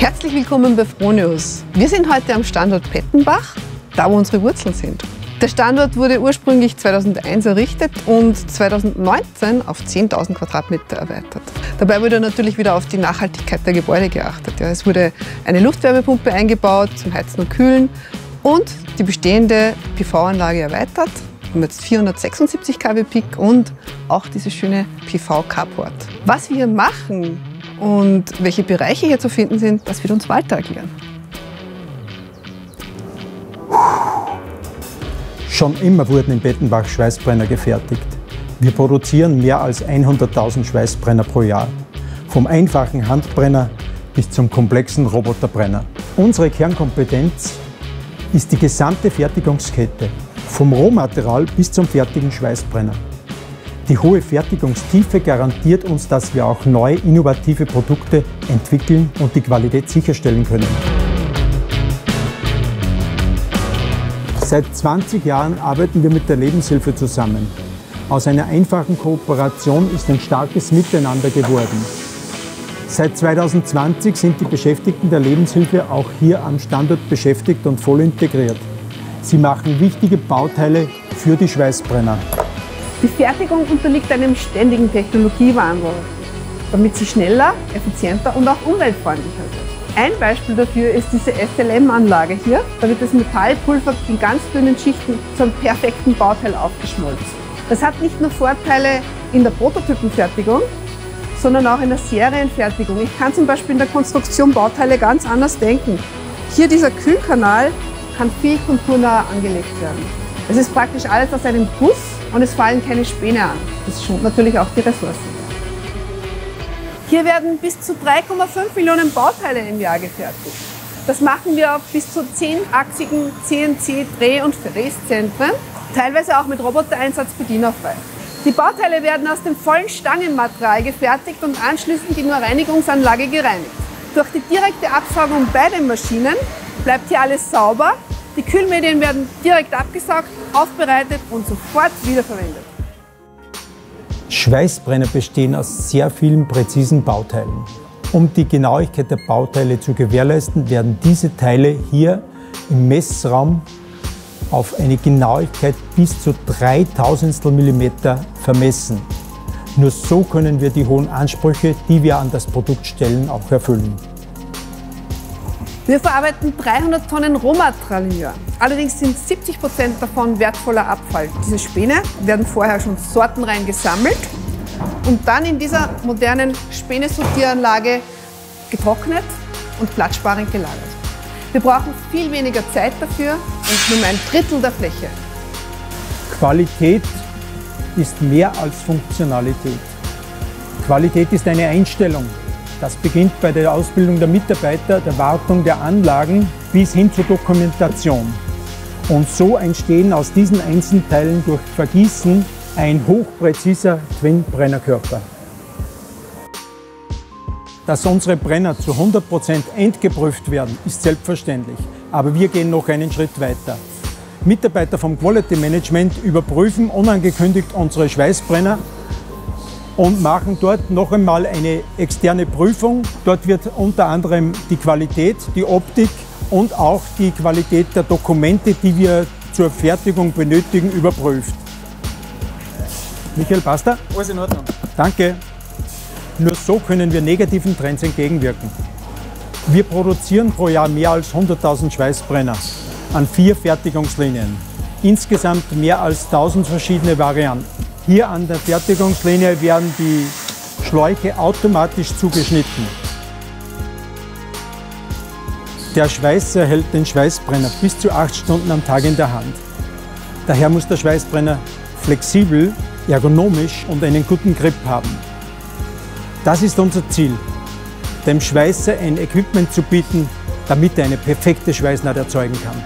Herzlich willkommen bei Fronius. Wir sind heute am Standort Pettenbach, da wo unsere Wurzeln sind. Der Standort wurde ursprünglich 2001 errichtet und 2019 auf 10.000 Quadratmeter erweitert. Dabei wurde natürlich wieder auf die Nachhaltigkeit der Gebäude geachtet. Ja, es wurde eine Luftwärmepumpe eingebaut zum Heizen und Kühlen und die bestehende PV-Anlage erweitert. Wir haben jetzt 476 kW Peak und auch diese schöne PV-Carport. Was wir hier machen und welche Bereiche hier zu finden sind, das wird uns Walter erklären. Schon immer wurden in Pettenbach Schweißbrenner gefertigt. Wir produzieren mehr als 100.000 Schweißbrenner pro Jahr. Vom einfachen Handbrenner bis zum komplexen Roboterbrenner. Unsere Kernkompetenz ist die gesamte Fertigungskette, vom Rohmaterial bis zum fertigen Schweißbrenner. Die hohe Fertigungstiefe garantiert uns, dass wir auch neue, innovative Produkte entwickeln und die Qualität sicherstellen können. Seit 20 Jahren arbeiten wir mit der Lebenshilfe zusammen. Aus einer einfachen Kooperation ist ein starkes Miteinander geworden. Seit 2020 sind die Beschäftigten der Lebenshilfe auch hier am Standort beschäftigt und voll integriert. Sie machen wichtige Bauteile für die Schweißbrenner. Die Fertigung unterliegt einem ständigen Technologiewandel, damit sie schneller, effizienter und auch umweltfreundlicher wird. Ein Beispiel dafür ist diese SLM-Anlage hier. Da wird das Metallpulver in ganz dünnen Schichten zum perfekten Bauteil aufgeschmolzen. Das hat nicht nur Vorteile in der Prototypenfertigung, sondern auch in der Serienfertigung. Ich kann zum Beispiel in der Konstruktion Bauteile ganz anders denken. Hier dieser Kühlkanal kann viel konturnaher angelegt werden. Es ist praktisch alles aus einem Guss und es fallen keine Späne an. Das schont natürlich auch die Ressourcen. Hier werden bis zu 3,5 Millionen Bauteile im Jahr gefertigt. Das machen wir auf bis zu 10-achsigen CNC-Dreh- und Fräszentren, teilweise auch mit Robotereinsatz bedienerfrei. Die Bauteile werden aus dem vollen Stangenmaterial gefertigt und anschließend in der Reinigungsanlage gereinigt. Durch die direkte Absaugung bei den Maschinen bleibt hier alles sauber. Die Kühlmedien werden direkt abgesaugt, aufbereitet und sofort wiederverwendet. Schweißbrenner bestehen aus sehr vielen präzisen Bauteilen. Um die Genauigkeit der Bauteile zu gewährleisten, werden diese Teile hier im Messraum auf eine Genauigkeit bis zu 0,003 Millimeter vermessen. Nur so können wir die hohen Ansprüche, die wir an das Produkt stellen, auch erfüllen. Wir verarbeiten 300 Tonnen Rohmaterial im Jahr. Allerdings sind 70% davon wertvoller Abfall. Diese Späne werden vorher schon sortenrein gesammelt und dann in dieser modernen Spänesortieranlage getrocknet und platzsparend gelagert. Wir brauchen viel weniger Zeit dafür und nur ein Drittel der Fläche. Qualität ist mehr als Funktionalität. Qualität ist eine Einstellung. Das beginnt bei der Ausbildung der Mitarbeiter, der Wartung der Anlagen bis hin zur Dokumentation. Und so entstehen aus diesen Einzelteilen durch Vergießen ein hochpräziser Twin-Brennerkörper. Dass unsere Brenner zu 100% endgeprüft werden, ist selbstverständlich. Aber wir gehen noch einen Schritt weiter. Mitarbeiter vom Quality Management überprüfen unangekündigt unsere Schweißbrenner und machen dort noch einmal eine externe Prüfung. Dort wird unter anderem die Qualität, die Optik und auch die Qualität der Dokumente, die wir zur Fertigung benötigen, überprüft. Michael, passt da? Alles in Ordnung. Danke. Nur so können wir negativen Trends entgegenwirken. Wir produzieren pro Jahr mehr als 100.000 Schweißbrenner an 4 Fertigungslinien. Insgesamt mehr als 1000 verschiedene Varianten. Hier an der Fertigungslinie werden die Schläuche automatisch zugeschnitten. Der Schweißer hält den Schweißbrenner bis zu 8 Stunden am Tag in der Hand. Daher muss der Schweißbrenner flexibel, ergonomisch und einen guten Grip haben. Das ist unser Ziel, dem Schweißer ein Equipment zu bieten, damit er eine perfekte Schweißnaht erzeugen kann.